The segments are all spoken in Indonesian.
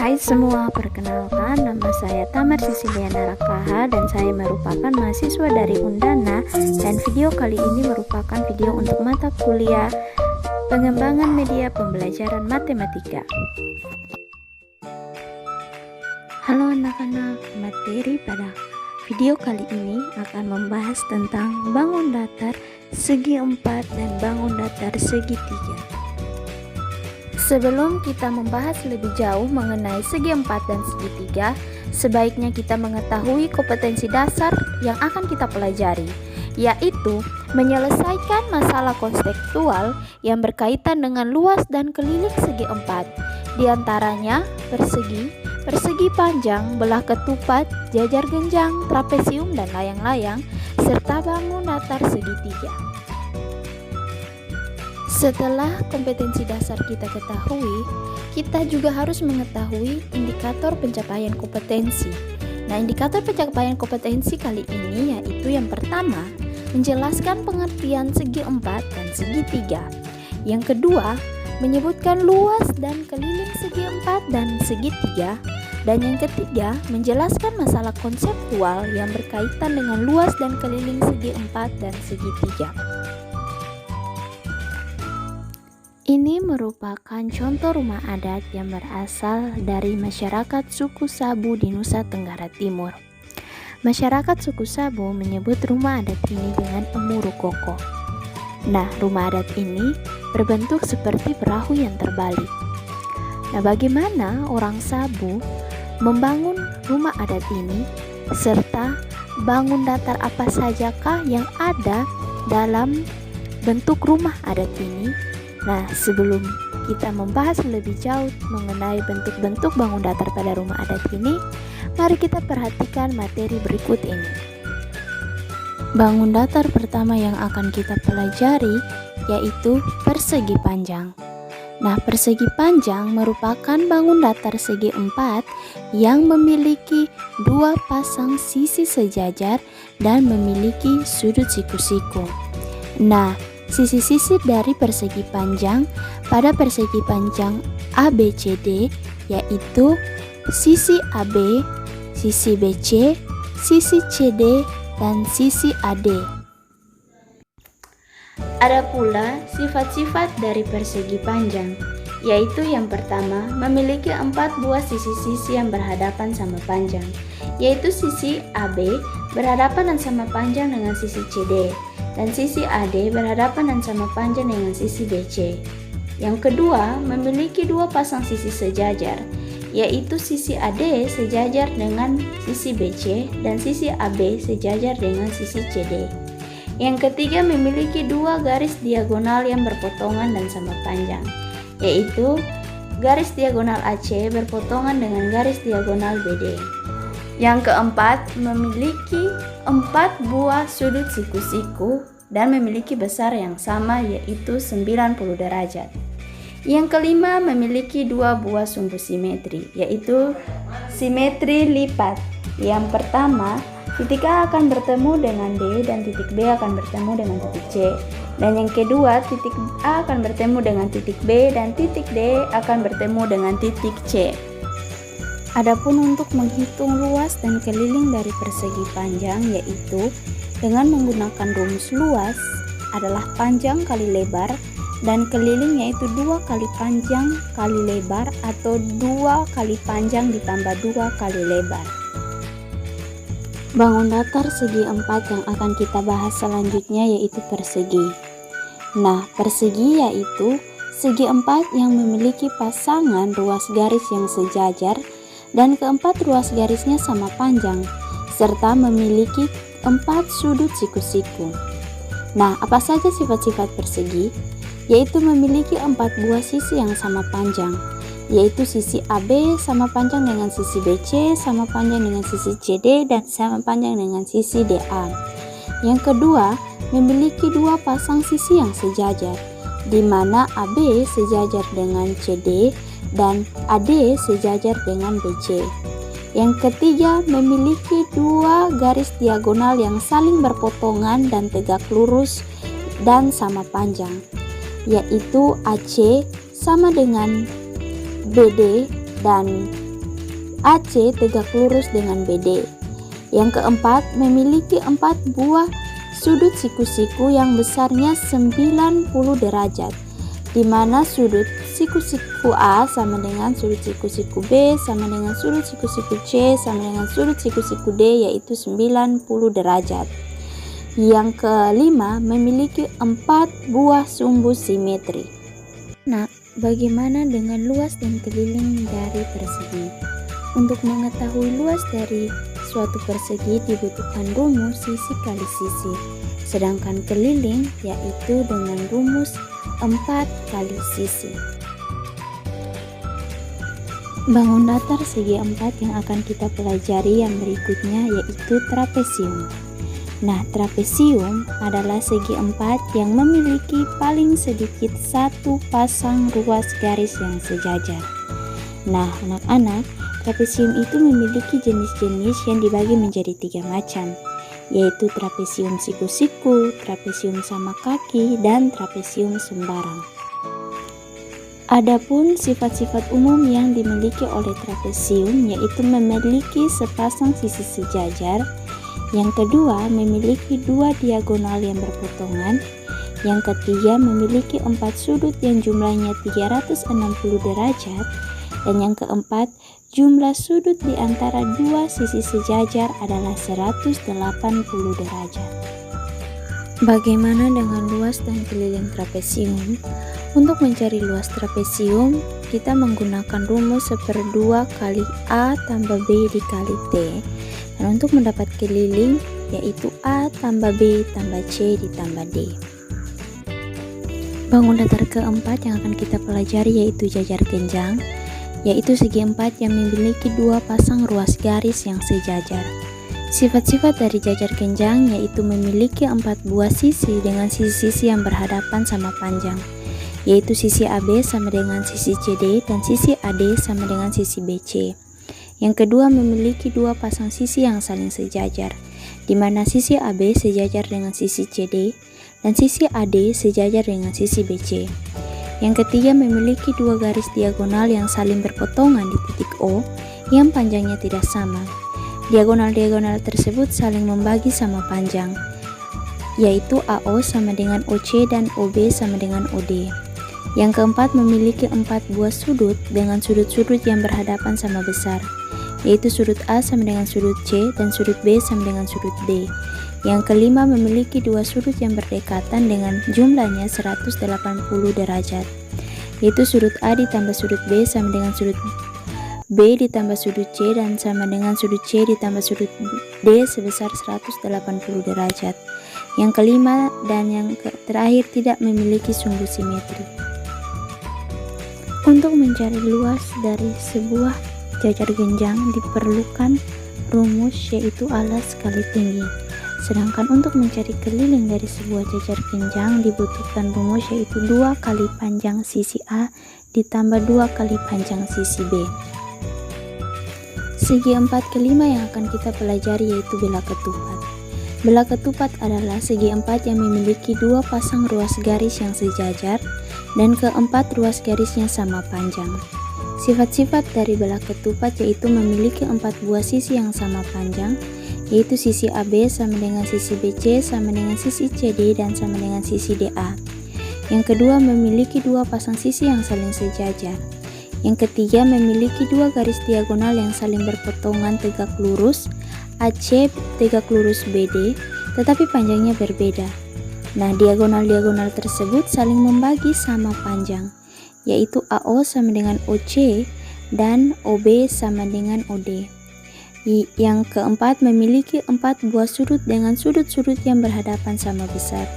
Hai semua, perkenalkan nama saya Tamar Sisiliana Rakaha dan saya merupakan mahasiswa dari Undana, dan video kali ini merupakan video untuk mata kuliah pengembangan media pembelajaran matematika. Halo anak-anak, materi pada video kali ini akan membahas tentang bangun datar segi 4 dan bangun datar segi 3. Sebelum kita membahas lebih jauh mengenai segi 4 dan segi 3, sebaiknya kita mengetahui kompetensi dasar yang akan kita pelajari, yaitu menyelesaikan masalah konseptual yang berkaitan dengan luas dan keliling segi 4, diantaranya persegi, persegi panjang, belah ketupat, jajar genjang, trapesium dan layang-layang, serta bangun datar segi 3. Setelah kompetensi dasar kita ketahui, kita juga harus mengetahui indikator pencapaian kompetensi. Nah, indikator pencapaian kompetensi kali ini yaitu yang pertama, menjelaskan pengertian segi 4 dan segi 3. Yang kedua, menyebutkan luas dan keliling segi 4 dan segi 3. Dan yang ketiga, menjelaskan masalah konseptual yang berkaitan dengan luas dan keliling segi 4 dan segi 3. Ini merupakan contoh rumah adat yang berasal dari masyarakat suku Sabu di Nusa Tenggara Timur. Masyarakat suku Sabu menyebut rumah adat ini dengan Emuru Koko. Nah, rumah adat ini berbentuk seperti perahu yang terbalik. Nah, bagaimana orang Sabu membangun rumah adat ini, serta bangun datar apa sajakah yang ada dalam bentuk rumah adat ini? Nah, sebelum kita membahas lebih jauh mengenai bentuk-bentuk bangun datar pada rumah adat ini, mari kita perhatikan materi berikut ini. Bangun datar pertama yang akan kita pelajari yaitu persegi panjang. Nah, persegi panjang merupakan bangun datar segi 4 yang memiliki dua pasang sisi sejajar dan memiliki sudut siku-siku. Nah, sisi-sisi dari persegi panjang pada persegi panjang ABCD yaitu sisi AB, sisi BC, sisi CD, dan sisi AD. Ada pula sifat-sifat dari persegi panjang, yaitu yang pertama, memiliki 4 buah sisi-sisi yang berhadapan sama panjang, yaitu sisi AB berhadapan dan sama panjang dengan sisi CD, dan sisi AD berhadapan dan sama panjang dengan sisi BC. Yang kedua, memiliki dua pasang sisi sejajar, yaitu sisi AD sejajar dengan sisi BC dan sisi AB sejajar dengan sisi CD. Yang ketiga, memiliki dua garis diagonal yang berpotongan dan sama panjang, yaitu garis diagonal AC berpotongan dengan garis diagonal BD. Yang keempat, memiliki 4 buah sudut siku-siku dan memiliki besar yang sama yaitu 90 derajat. Yang kelima, memiliki 2 buah sumbu simetri yaitu simetri lipat. Yang pertama, titik A akan bertemu dengan D dan titik B akan bertemu dengan titik C. Dan yang kedua, titik A akan bertemu dengan titik B dan titik D akan bertemu dengan titik C. Adapun untuk menghitung luas dan keliling dari persegi panjang yaitu dengan menggunakan rumus luas adalah panjang kali lebar dan keliling yaitu 2 kali panjang kali lebar atau 2 kali panjang ditambah 2 kali lebar. Bangun datar segi 4 yang akan kita bahas selanjutnya yaitu persegi. Nah, persegi yaitu segi 4 yang memiliki pasangan ruas garis yang sejajar dan keempat ruas garisnya sama panjang, serta memiliki 4 sudut siku-siku. Nah, apa saja sifat-sifat persegi? Yaitu memiliki 4 buah sisi yang sama panjang, yaitu sisi AB sama panjang dengan sisi BC, sama panjang dengan sisi CD, dan sama panjang dengan sisi DA. Yang kedua, memiliki 2 pasang sisi yang sejajar, di mana AB sejajar dengan CD dan AD sejajar dengan BC. Yang ketiga, memiliki 2 garis diagonal yang saling berpotongan dan tegak lurus dan sama panjang, yaitu AC sama dengan BD dan AC tegak lurus dengan BD. Yang keempat, memiliki 4 buah sudut siku-siku yang besarnya 90 derajat, di mana sudut siku-siku A sama dengan sudut siku-siku B sama dengan sudut siku-siku C sama dengan sudut siku-siku D, yaitu 90 derajat. Yang kelima, memiliki 4 buah sumbu simetri. Nah, bagaimana dengan luas dan keliling dari persegi? Untuk mengetahui luas dari suatu persegi dibutuhkan rumus sisi kali sisi, sedangkan keliling yaitu dengan rumus 4 kali sisi. Bangun datar segi 4 yang akan kita pelajari yang berikutnya yaitu trapesium. Nah, trapesium adalah segi 4 yang memiliki paling sedikit 1 pasang ruas garis yang sejajar. Nah, anak-anak, trapesium itu memiliki jenis-jenis yang dibagi menjadi 3 macam, yaitu trapesium siku-siku, trapesium sama kaki, dan trapesium sembarang. Adapun sifat-sifat umum yang dimiliki oleh trapesium yaitu memiliki sepasang sisi sejajar, yang kedua memiliki 2 diagonal yang berpotongan, yang ketiga memiliki 4 sudut yang jumlahnya 360 derajat, dan yang keempat, jumlah sudut di antara 2 sisi sejajar adalah 180 derajat. Bagaimana dengan luas dan keliling trapesium? Untuk mencari luas trapesium, kita menggunakan rumus 1/2 kali A tambah B dikali T. Dan untuk mendapat keliling, yaitu A tambah B tambah C ditambah D. Bangun datar keempat yang akan kita pelajari yaitu jajar genjang, yaitu segi 4 yang memiliki 2 pasang ruas garis yang sejajar. Sifat-sifat dari jajar genjang yaitu memiliki 4 buah sisi dengan sisi-sisi yang berhadapan sama panjang, yaitu sisi AB sama dengan sisi CD dan sisi AD sama dengan sisi BC. Yang kedua memiliki 2 pasang sisi yang saling sejajar, di mana sisi AB sejajar dengan sisi CD dan sisi AD sejajar dengan sisi BC. Yang ketiga memiliki 2 garis diagonal yang saling berpotongan di titik O yang panjangnya tidak sama. Diagonal-diagonal tersebut saling membagi sama panjang, yaitu AO sama dengan OC dan OB sama dengan OD. Yang keempat memiliki 4 buah sudut dengan sudut-sudut yang berhadapan sama besar, yaitu sudut A sama dengan sudut C dan sudut B sama dengan sudut D. Yang kelima memiliki 2 sudut yang berdekatan dengan jumlahnya 180 derajat, yaitu sudut A ditambah sudut B sama dengan sudut B ditambah sudut C dan sama dengan sudut C ditambah sudut D sebesar 180 derajat. Yang kelima dan yang terakhir tidak memiliki sumbu simetri. Untuk mencari luas dari sebuah jajar genjang diperlukan rumus yaitu alas kali tinggi. Sedangkan untuk mencari keliling dari sebuah jajar genjang dibutuhkan rumus yaitu 2 kali panjang sisi A ditambah 2 kali panjang sisi B. Segi 4 kelima yang akan kita pelajari yaitu belah ketupat. Belah ketupat adalah segi 4 yang memiliki 2 pasang ruas garis yang sejajar dan keempat ruas garisnya sama panjang. Sifat-sifat dari belah ketupat yaitu memiliki 4 buah sisi yang sama panjang, yaitu sisi AB sama dengan sisi BC sama dengan sisi CD dan sama dengan sisi DA. Yang kedua memiliki 2 pasang sisi yang saling sejajar. Yang ketiga memiliki 2 garis diagonal yang saling berpotongan tegak lurus AC tegak lurus BD, tetapi panjangnya berbeda. Nah, diagonal-diagonal tersebut saling membagi sama panjang, yaitu AO sama dengan OC dan OB sama dengan OD. Yang keempat memiliki 4 buah sudut dengan sudut-sudut yang berhadapan sama besar,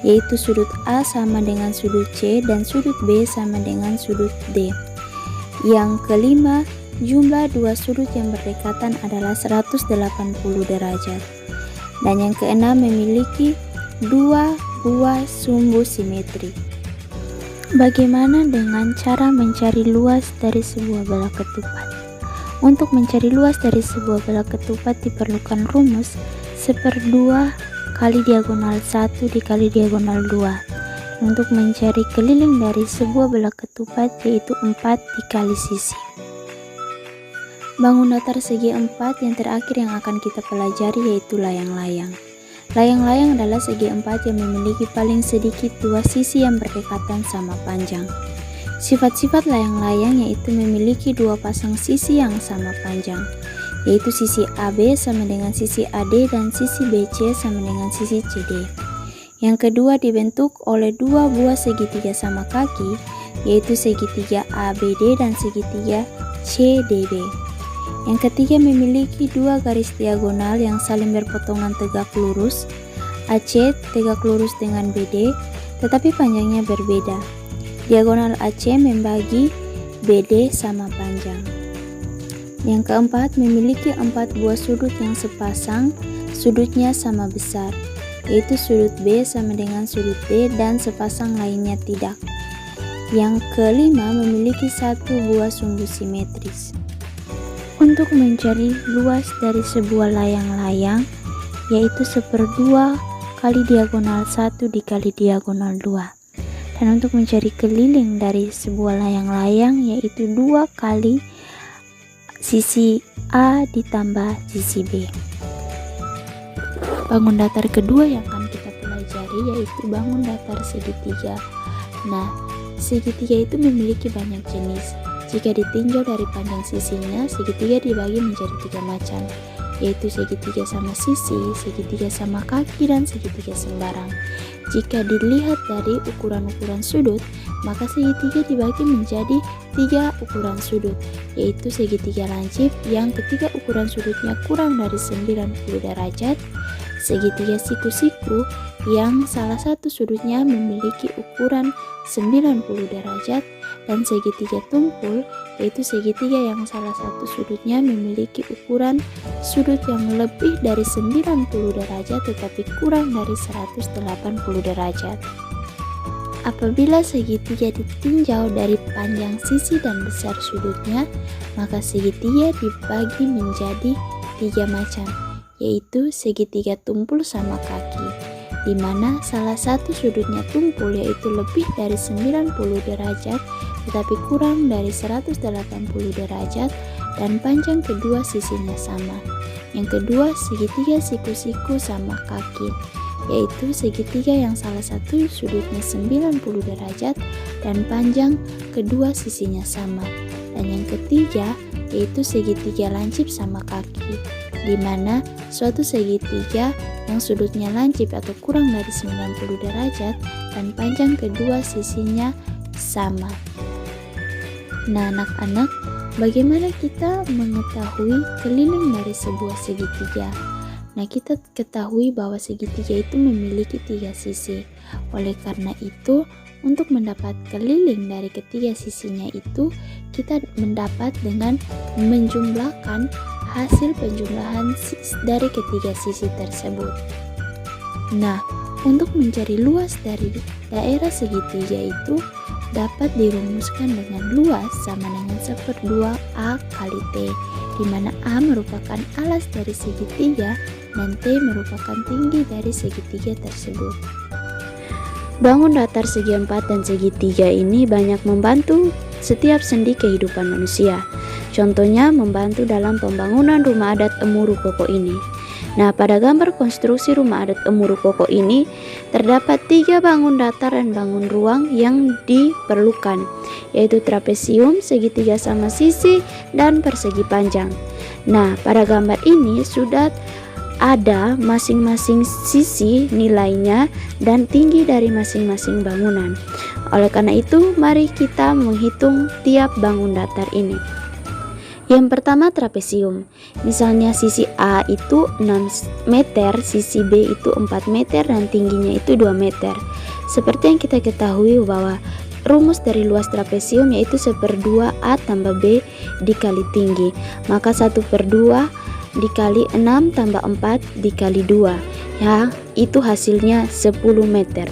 yaitu sudut A sama dengan sudut C dan sudut B sama dengan sudut D. Yang kelima, jumlah 2 sudut yang berdekatan adalah 180 derajat. Dan yang keenam memiliki 2 buah sumbu simetri. Bagaimana dengan cara mencari luas dari sebuah belah ketupat? Untuk mencari luas dari sebuah belah ketupat diperlukan rumus 1/2 kali diagonal 1 dikali diagonal 2. Untuk mencari keliling dari sebuah belah ketupat yaitu 4 dikali sisi. Bangun datar segi 4 yang terakhir yang akan kita pelajari yaitu layang-layang. Layang-layang adalah segi 4 yang memiliki paling sedikit dua sisi yang berdekatan sama panjang. Sifat-sifat layang-layang yaitu memiliki dua pasang sisi yang sama panjang, yaitu sisi AB sama dengan sisi AD dan sisi BC sama dengan sisi CD. Yang kedua dibentuk oleh dua buah segitiga sama kaki, yaitu segitiga ABD dan segitiga CDB. Yang ketiga memiliki dua garis diagonal yang saling berpotongan tegak lurus, AC tegak lurus dengan BD, tetapi panjangnya berbeda. Diagonal AC membagi BD sama panjang. Yang keempat memiliki 4 buah sudut yang sepasang, sudutnya sama besar, yaitu sudut B sama dengan sudut D dan sepasang lainnya tidak. Yang kelima memiliki 1 buah sumbu simetris. Untuk mencari luas dari sebuah layang-layang, yaitu 1/2 kali diagonal 1 dikali diagonal 2. Dan untuk mencari keliling dari sebuah layang-layang, yaitu 2 kali sisi A ditambah sisi B. Bangun datar kedua yang akan kita pelajari yaitu bangun datar segitiga. Nah, segitiga itu memiliki banyak jenis. Jika ditinjau dari panjang sisinya, segitiga dibagi menjadi 3 macam, yaitu segitiga sama sisi, segitiga sama kaki, dan segitiga sembarang. Jika dilihat dari ukuran-ukuran sudut, maka segitiga dibagi menjadi 3 ukuran sudut, yaitu segitiga lancip yang ketiga ukuran sudutnya kurang dari 90 derajat, segitiga siku-siku yang salah satu sudutnya memiliki ukuran 90 derajat, dan segitiga tumpul yaitu segitiga yang salah satu sudutnya memiliki ukuran sudut yang lebih dari 90 derajat tetapi kurang dari 180 derajat. Apabila segitiga ditinjau dari panjang sisi dan besar sudutnya, maka segitiga dibagi menjadi 3 macam, yaitu segitiga tumpul sama kaki, di mana salah satu sudutnya tumpul yaitu lebih dari 90 derajat tetapi kurang dari 180 derajat dan panjang kedua sisinya sama. Yang kedua segitiga siku-siku sama kaki, yaitu segitiga yang salah satu sudutnya 90 derajat dan panjang kedua sisinya sama. Dan yang ketiga yaitu segitiga lancip sama kaki, di mana suatu segitiga yang sudutnya lancip atau kurang dari 90 derajat dan panjang kedua sisinya sama. Nah, anak-anak, bagaimana kita mengetahui keliling dari sebuah segitiga? Nah, kita ketahui bahwa segitiga itu memiliki 3 sisi. Oleh karena itu, untuk mendapat keliling dari ketiga sisinya itu, kita mendapat dengan menjumlahkan hasil penjumlahan dari ketiga sisi tersebut. Nah, untuk mencari luas dari daerah segitiga itu dapat dirumuskan dengan luas sama dengan 1/2 A kali T, di mana A merupakan alas dari segitiga dan T merupakan tinggi dari segitiga tersebut. Bangun datar segi 4 dan segitiga ini banyak membantu setiap sendi kehidupan manusia. Contohnya membantu dalam pembangunan rumah adat Emuru Koko ini. Nah, pada gambar konstruksi rumah adat Emuru Koko ini terdapat 3 bangun datar dan bangun ruang yang diperlukan, yaitu trapesium, segitiga sama sisi, dan persegi panjang. Nah, pada gambar ini sudah ada masing-masing sisi nilainya dan tinggi dari masing-masing bangunan. Oleh karena itu, mari kita menghitung tiap bangun datar ini. Yang pertama trapesium. Misalnya sisi A itu 6 meter, sisi B itu 4 meter dan tingginya itu 2 meter. Seperti yang kita ketahui bahwa rumus dari luas trapesium yaitu 1/2 A tambah B dikali tinggi. Maka 1/2 dikali 6 tambah 4 dikali 2. Ya, itu hasilnya 10 meter.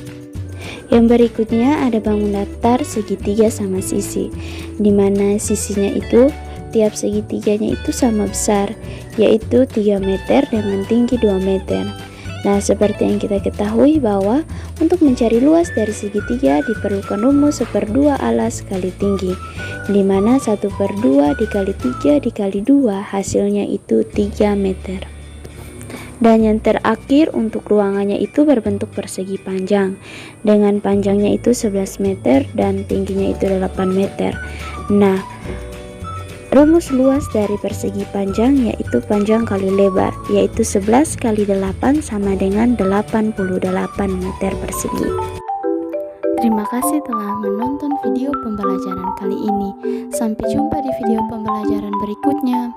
Yang berikutnya ada bangun datar segitiga sama sisi, di mana sisinya itu tiap segitiganya itu sama besar, yaitu 3 meter dengan tinggi 2 meter. Nah, seperti yang kita ketahui bahwa untuk mencari luas dari segitiga diperlukan rumus 1/2 alas kali tinggi, di mana 1/2 dikali 3 dikali 2 hasilnya itu 3 meter. Dan yang terakhir untuk ruangannya itu berbentuk persegi panjang dengan panjangnya itu 11 meter dan tingginya itu 8 meter. Nah, rumus luas dari persegi panjang yaitu panjang kali lebar, yaitu 11 kali 8 sama dengan 88 meter persegi. Terima kasih telah menonton video pembelajaran kali ini. Sampai jumpa di video pembelajaran berikutnya.